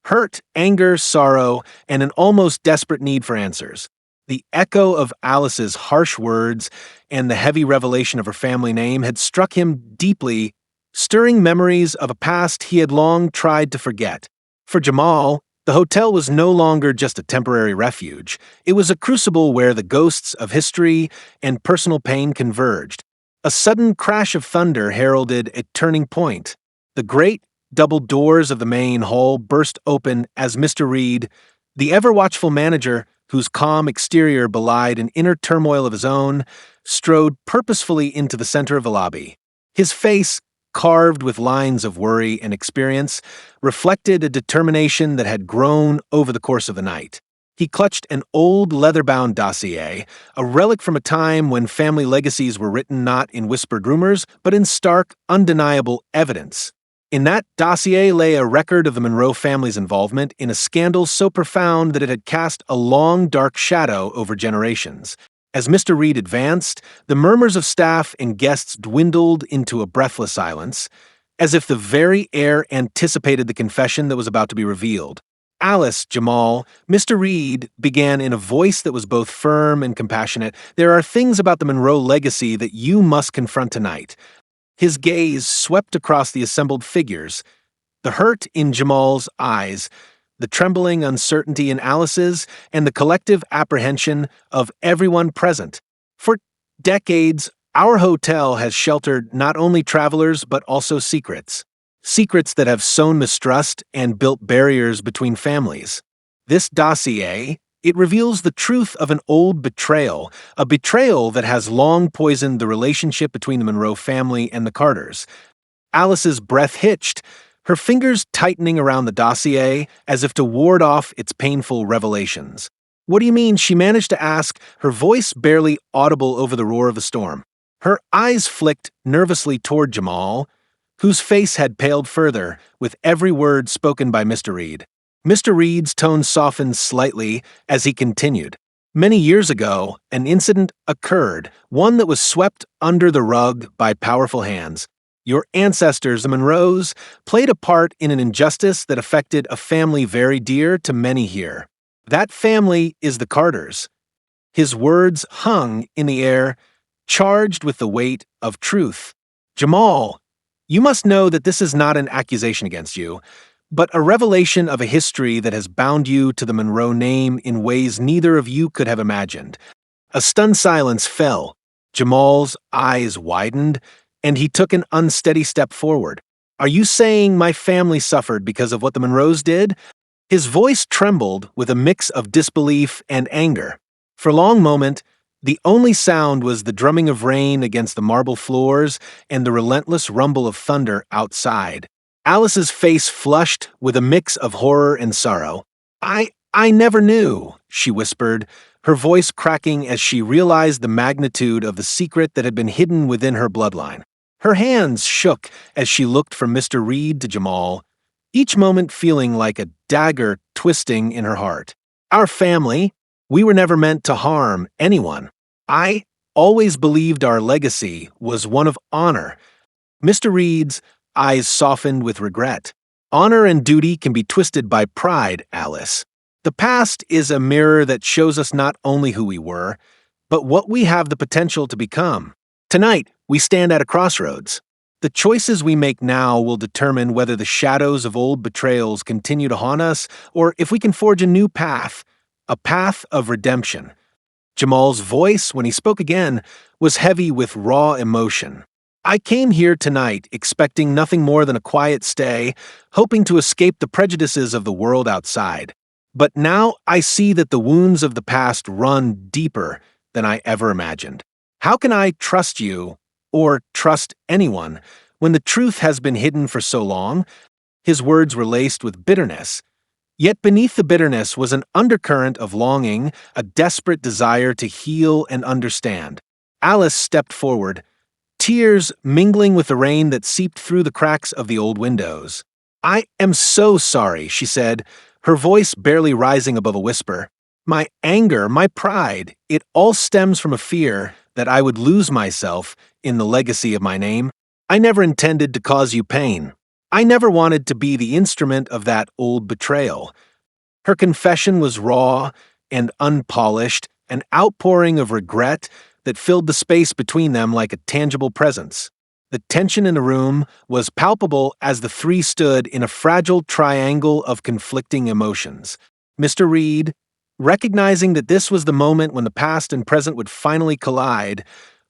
hurt, anger, sorrow, and an almost desperate need for answers. The echo of Alice's harsh words and the heavy revelation of her family name had struck him deeply, stirring memories of a past he had long tried to forget. For Jamal, the hotel was no longer just a temporary refuge. It was a crucible where the ghosts of history and personal pain converged. A sudden crash of thunder heralded a turning point. The great double doors of the main hall burst open as Mr. Reed, the ever-watchful manager, whose calm exterior belied an inner turmoil of his own, strode purposefully into the center of the lobby. His face, carved with lines of worry and experience, reflected a determination that had grown over the course of the night. He clutched an old leather-bound dossier, a relic from a time when family legacies were written not in whispered rumors, but in stark, undeniable evidence. In that dossier lay a record of the Munro family's involvement in a scandal so profound that it had cast a long, dark shadow over generations. As Mr. Reed advanced, the murmurs of staff and guests dwindled into a breathless silence, as if the very air anticipated the confession that was about to be revealed. Alice, Jamal, Mr. Reed began in a voice that was both firm and compassionate. There are things about the Munro legacy that you must confront tonight. His gaze swept across the assembled figures, the hurt in Jamal's eyes, the trembling uncertainty in Alice's, and the collective apprehension of everyone present. For decades, our hotel has sheltered not only travelers but also secrets. Secrets that have sown mistrust and built barriers between families. This dossier, it reveals the truth of an old betrayal, a betrayal that has long poisoned the relationship between the Munro family and the Carters. Alice's breath hitched, her fingers tightening around the dossier as if to ward off its painful revelations. "What do you mean?" she managed to ask, her voice barely audible over the roar of the storm. Her eyes flicked nervously toward Jamal, whose face had paled further with every word spoken by Mr. Reed. Mr. Reed's tone softened slightly as he continued. Many years ago, an incident occurred, one that was swept under the rug by powerful hands. Your ancestors, the Monroes, played a part in an injustice that affected a family very dear to many here. That family is the Carters. His words hung in the air, charged with the weight of truth. Jamal, you must know that this is not an accusation against you, but a revelation of a history that has bound you to the Monroe name in ways neither of you could have imagined. A stunned silence fell. Jamal's eyes widened, and he took an unsteady step forward. Are you saying my family suffered because of what the Monroes did? His voice trembled with a mix of disbelief and anger. For a long moment, the only sound was the drumming of rain against the marble floors and the relentless rumble of thunder outside. Alice's face flushed with a mix of horror and sorrow. I never knew, she whispered, her voice cracking as she realized the magnitude of the secret that had been hidden within her bloodline. Her hands shook as she looked from Mr. Reed to Jamal, each moment feeling like a dagger twisting in her heart. Our family, we were never meant to harm anyone. I always believed our legacy was one of honor. Mr. Reed's eyes softened with regret. Honor and duty can be twisted by pride, Alice. The past is a mirror that shows us not only who we were, but what we have the potential to become. Tonight, we stand at a crossroads. The choices we make now will determine whether the shadows of old betrayals continue to haunt us or if we can forge a new path, a path of redemption. Jamal's voice, when he spoke again, was heavy with raw emotion. I came here tonight expecting nothing more than a quiet stay, hoping to escape the prejudices of the world outside. But now I see that the wounds of the past run deeper than I ever imagined. How can I trust you, or trust anyone, when the truth has been hidden for so long? His words were laced with bitterness. Yet beneath the bitterness was an undercurrent of longing, a desperate desire to heal and understand. Alice stepped forward, tears mingling with the rain that seeped through the cracks of the old windows. I am so sorry, she said, her voice barely rising above a whisper. My anger, my pride, it all stems from a fear that I would lose myself in the legacy of my name. I never intended to cause you pain. I never wanted to be the instrument of that old betrayal. Her confession was raw and unpolished, an outpouring of regret that filled the space between them like a tangible presence. The tension in the room was palpable as the three stood in a fragile triangle of conflicting emotions. Mr. Reed, recognizing that this was the moment when the past and present would finally collide,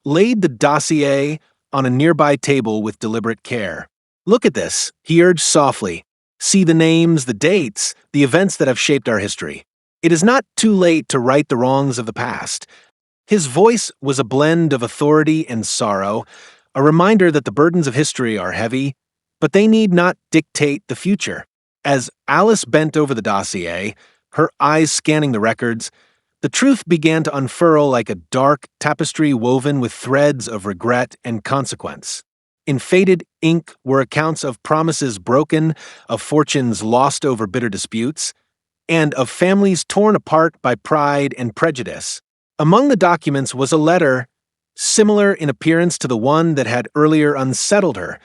laid the dossier on a nearby table with deliberate care. Look at this, he urged softly. See the names, the dates, the events that have shaped our history. It is not too late to right the wrongs of the past. His voice was a blend of authority and sorrow, a reminder that the burdens of history are heavy, but they need not dictate the future. As Alice bent over the dossier, her eyes scanning the records, the truth began to unfurl like a dark tapestry woven with threads of regret and consequence. In faded ink were accounts of promises broken, of fortunes lost over bitter disputes, and of families torn apart by pride and prejudice. Among the documents was a letter, similar in appearance to the one that had earlier unsettled her,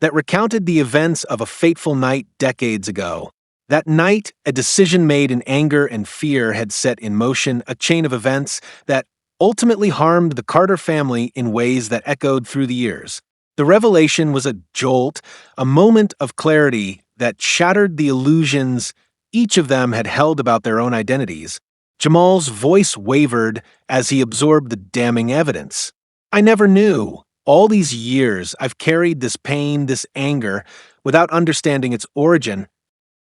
that recounted the events of a fateful night decades ago. That night, a decision made in anger and fear had set in motion a chain of events that ultimately harmed the Carter family in ways that echoed through the years. The revelation was a jolt, a moment of clarity that shattered the illusions each of them had held about their own identities. Jamal's voice wavered as he absorbed the damning evidence. I never knew. All these years, I've carried this pain, this anger, without understanding its origin.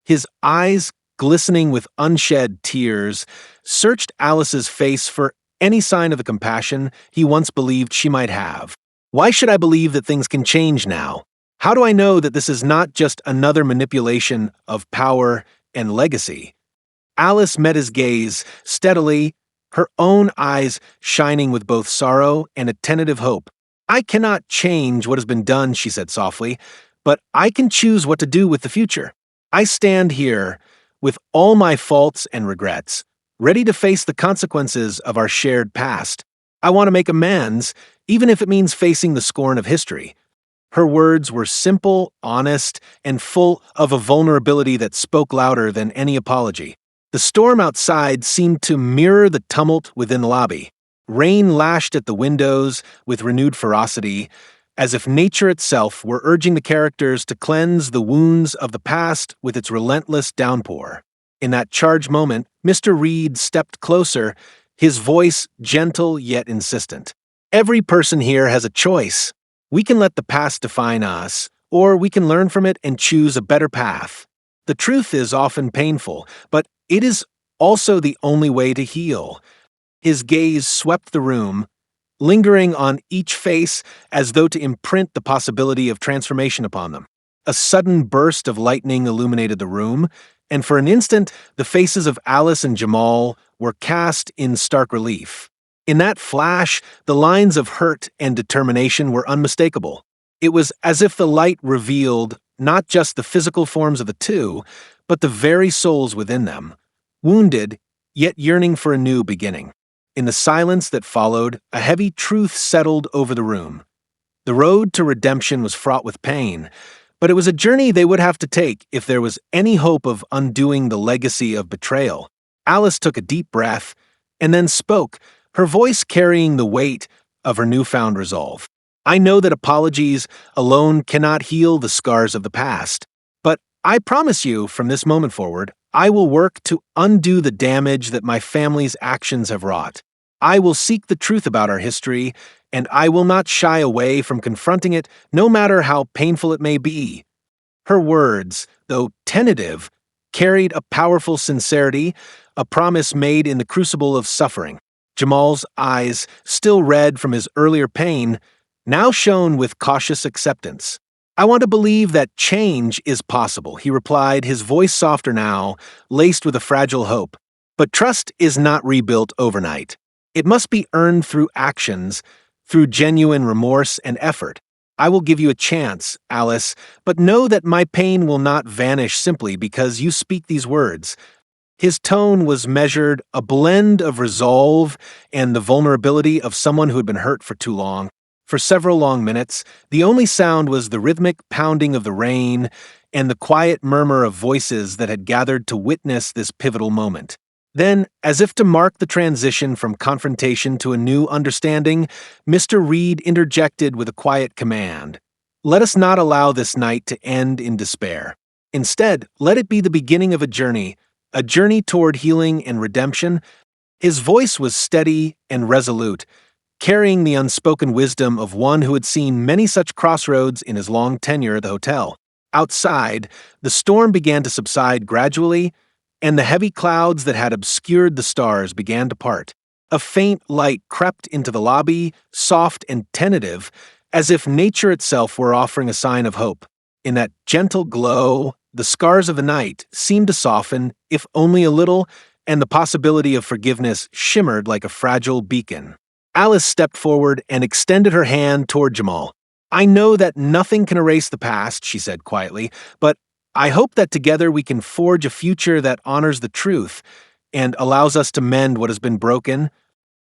His eyes, glistening with unshed tears, searched Alice's face for any sign of the compassion he once believed she might have. Why should I believe that things can change now? How do I know that this is not just another manipulation of power and legacy? Alice met his gaze steadily, her own eyes shining with both sorrow and a tentative hope. I cannot change what has been done, she said softly, but I can choose what to do with the future. I stand here with all my faults and regrets, ready to face the consequences of our shared past. I want to make amends, even if it means facing the scorn of history. Her words were simple, honest, and full of a vulnerability that spoke louder than any apology. The storm outside seemed to mirror the tumult within the lobby. Rain lashed at the windows with renewed ferocity, as if nature itself were urging the characters to cleanse the wounds of the past with its relentless downpour. In that charged moment, Mr. Reed stepped closer, his voice gentle yet insistent. Every person here has a choice. We can let the past define us, or we can learn from it and choose a better path. The truth is often painful, but it is also the only way to heal. His gaze swept the room, lingering on each face as though to imprint the possibility of transformation upon them. A sudden burst of lightning illuminated the room, and for an instant the faces of Alice and Jamal were cast in stark relief. In that flash, the lines of hurt and determination were unmistakable. It was as if the light revealed not just the physical forms of the two, but the very souls within them, wounded, yet yearning for a new beginning. In the silence that followed, a heavy truth settled over the room. The road to redemption was fraught with pain, but it was a journey they would have to take if there was any hope of undoing the legacy of betrayal. Alice took a deep breath and then spoke, her voice carrying the weight of her newfound resolve. I know that apologies alone cannot heal the scars of the past, but I promise you, from this moment forward, I will work to undo the damage that my family's actions have wrought. I will seek the truth about our history, and I will not shy away from confronting it, no matter how painful it may be. Her words, though tentative, carried a powerful sincerity, a promise made in the crucible of suffering. Jamal's eyes, still red from his earlier pain, now shone with cautious acceptance. I want to believe that change is possible, he replied, his voice softer now, laced with a fragile hope. But trust is not rebuilt overnight. It must be earned through actions, through genuine remorse and effort. I will give you a chance, Alice, but know that my pain will not vanish simply because you speak these words. His tone was measured, a blend of resolve and the vulnerability of someone who had been hurt for too long. For several long minutes, the only sound was the rhythmic pounding of the rain and the quiet murmur of voices that had gathered to witness this pivotal moment. Then, as if to mark the transition from confrontation to a new understanding, Mr. Reed interjected with a quiet command. Let us not allow this night to end in despair. Instead, let it be the beginning of a journey toward healing and redemption. His voice was steady and resolute, carrying the unspoken wisdom of one who had seen many such crossroads in his long tenure at the hotel. Outside, the storm began to subside gradually, and the heavy clouds that had obscured the stars began to part. A faint light crept into the lobby, soft and tentative, as if nature itself were offering a sign of hope. In that gentle glow, the scars of the night seemed to soften, if only a little, and the possibility of forgiveness shimmered like a fragile beacon. Alice stepped forward and extended her hand toward Jamal. I know that nothing can erase the past, she said quietly, but I hope that together we can forge a future that honors the truth and allows us to mend what has been broken.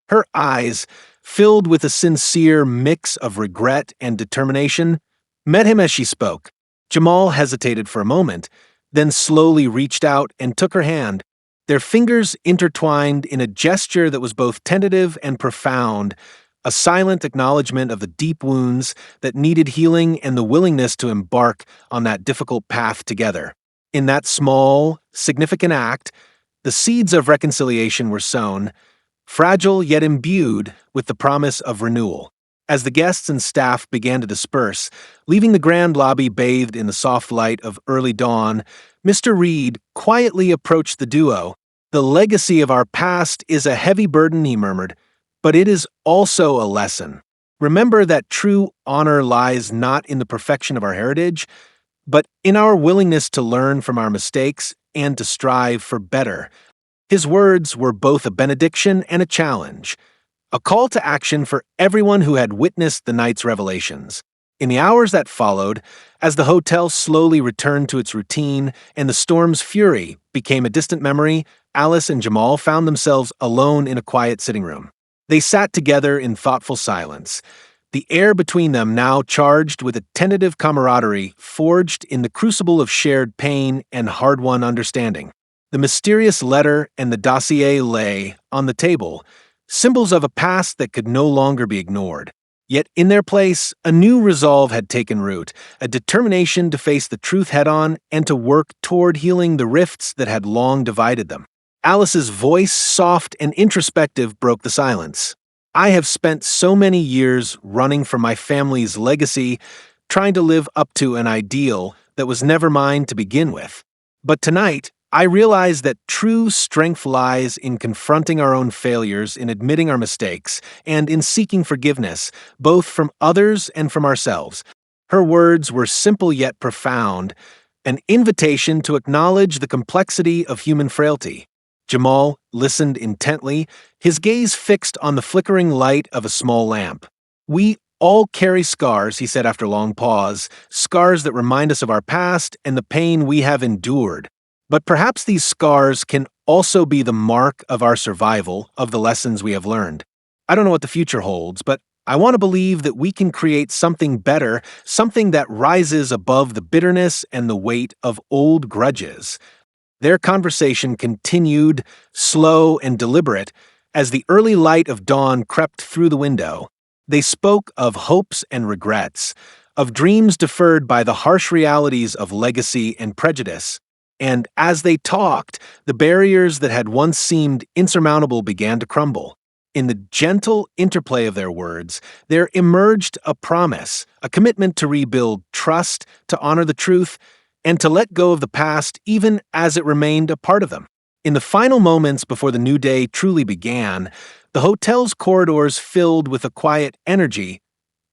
Her eyes, filled with a sincere mix of regret and determination, met him as she spoke. Jamal hesitated for a moment, then slowly reached out and took her hand. Their fingers intertwined in a gesture that was both tentative and profound, a silent acknowledgement of the deep wounds that needed healing and the willingness to embark on that difficult path together. In that small, significant act, the seeds of reconciliation were sown, fragile yet imbued with the promise of renewal. As the guests and staff began to disperse, leaving the grand lobby bathed in the soft light of early dawn, Mr. Reed quietly approached the duo. The legacy of our past is a heavy burden, he murmured, but it is also a lesson. Remember that true honor lies not in the perfection of our heritage, but in our willingness to learn from our mistakes and to strive for better. His words were both a benediction and a challenge, a call to action for everyone who had witnessed the night's revelations. In the hours that followed, as the hotel slowly returned to its routine and the storm's fury became a distant memory, Alice and Jamal found themselves alone in a quiet sitting room. They sat together in thoughtful silence, the air between them now charged with a tentative camaraderie forged in the crucible of shared pain and hard-won understanding. The mysterious letter and the dossier lay on the table, symbols of a past that could no longer be ignored. Yet in their place, a new resolve had taken root, a determination to face the truth head-on and to work toward healing the rifts that had long divided them. Alice's voice, soft and introspective, broke the silence. I have spent so many years running from my family's legacy, trying to live up to an ideal that was never mine to begin with. But tonight, I realize that true strength lies in confronting our own failures, in admitting our mistakes, and in seeking forgiveness, both from others and from ourselves. Her words were simple yet profound, an invitation to acknowledge the complexity of human frailty. Jamal listened intently, his gaze fixed on the flickering light of a small lamp. "We all carry scars," he said after a long pause, "scars that remind us of our past and the pain we have endured. But perhaps these scars can also be the mark of our survival, of the lessons we have learned. I don't know what the future holds, but I want to believe that we can create something better, something that rises above the bitterness and the weight of old grudges." Their conversation continued, slow and deliberate, as the early light of dawn crept through the window. They spoke of hopes and regrets, of dreams deferred by the harsh realities of legacy and prejudice. And as they talked, the barriers that had once seemed insurmountable began to crumble. In the gentle interplay of their words, there emerged a promise, a commitment to rebuild trust, to honor the truth, and to let go of the past even as it remained a part of them. In the final moments before the new day truly began, the hotel's corridors filled with a quiet energy,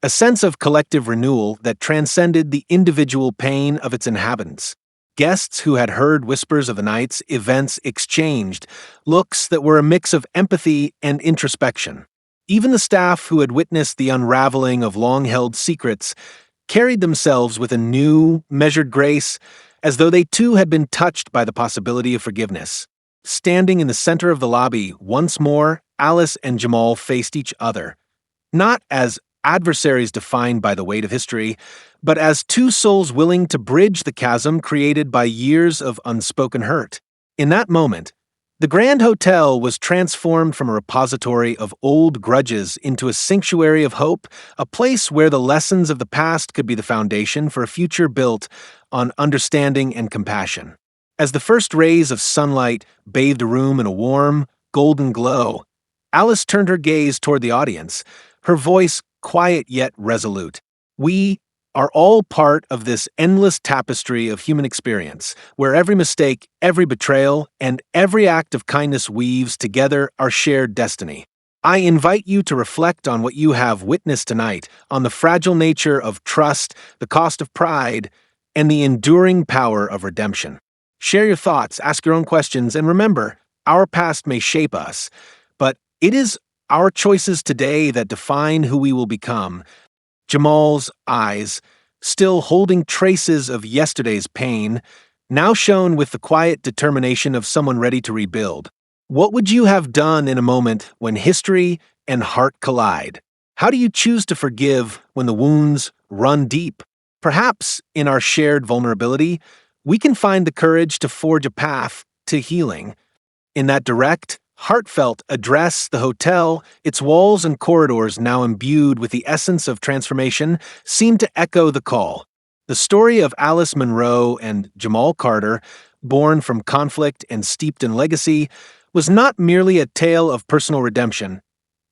a sense of collective renewal that transcended the individual pain of its inhabitants. Guests who had heard whispers of the night's events exchanged looks that were a mix of empathy and introspection. Even the staff who had witnessed the unraveling of long-held secrets carried themselves with a new, measured grace, as though they too had been touched by the possibility of forgiveness. Standing in the center of the lobby, once more, Alice and Jamal faced each other, not as adversaries defined by the weight of history, but as two souls willing to bridge the chasm created by years of unspoken hurt. In that moment, the Grand Hotel was transformed from a repository of old grudges into a sanctuary of hope, a place where the lessons of the past could be the foundation for a future built on understanding and compassion. As the first rays of sunlight bathed the room in a warm, golden glow, Alice turned her gaze toward the audience, her voice quiet yet resolute. "We are all part of this endless tapestry of human experience, where every mistake, every betrayal, and every act of kindness weaves together our shared destiny. I invite you to reflect on what you have witnessed tonight, on the fragile nature of trust, the cost of pride, and the enduring power of redemption. Share your thoughts, ask your own questions, and remember, our past may shape us, but it is our choices today that define who we will become." Jamal's eyes, still holding traces of yesterday's pain, now shone with the quiet determination of someone ready to rebuild. What would you have done in a moment when history and heart collide? How do you choose to forgive when the wounds run deep? Perhaps, in our shared vulnerability, we can find the courage to forge a path to healing. In that direct, heartfelt address, the hotel, its walls and corridors now imbued with the essence of transformation, seemed to echo the call. The story of Alice Munro and Jamal Carter, born from conflict and steeped in legacy, was not merely a tale of personal redemption.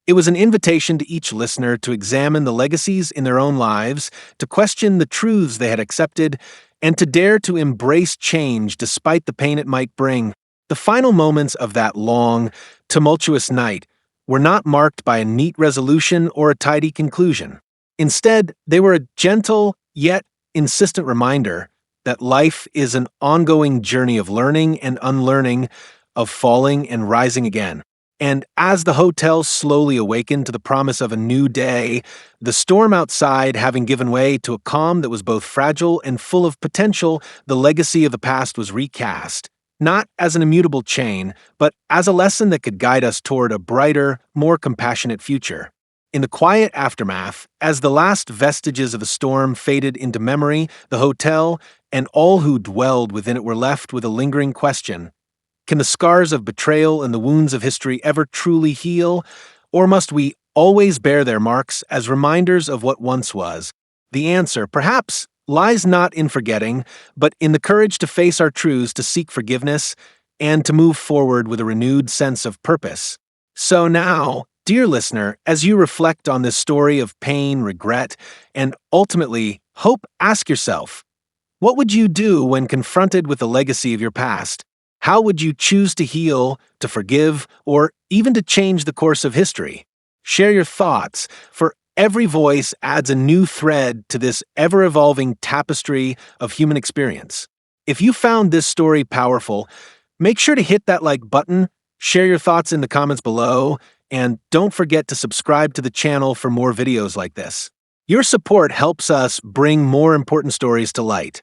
It was an invitation to each listener to examine the legacies in their own lives, to question the truths they had accepted, and to dare to embrace change despite the pain it might bring. The final moments of that long, tumultuous night were not marked by a neat resolution or a tidy conclusion. Instead, they were a gentle, yet insistent reminder that life is an ongoing journey of learning and unlearning, of falling and rising again. And as the hotel slowly awakened to the promise of a new day, the storm outside having given way to a calm that was both fragile and full of potential, the legacy of the past was recast. not as an immutable chain, but as a lesson that could guide us toward a brighter, more compassionate future. In the quiet aftermath, as the last vestiges of the storm faded into memory, the hotel and all who dwelled within it were left with a lingering question. Can the scars of betrayal and the wounds of history ever truly heal? Or must we always bear their marks as reminders of what once was? The answer, perhaps, lies not in forgetting, but in the courage to face our truths, to seek forgiveness, and to move forward with a renewed sense of purpose. So now, dear listener, as you reflect on this story of pain, regret, and ultimately hope, ask yourself, what would you do when confronted with the legacy of your past? How would you choose to heal, to forgive, or even to change the course of history? Share your thoughts, for every voice adds a new thread to this ever-evolving tapestry of human experience. If you found this story powerful, make sure to hit that like button, share your thoughts in the comments below, and don't forget to subscribe to the channel for more videos like this. Your support helps us bring more important stories to light.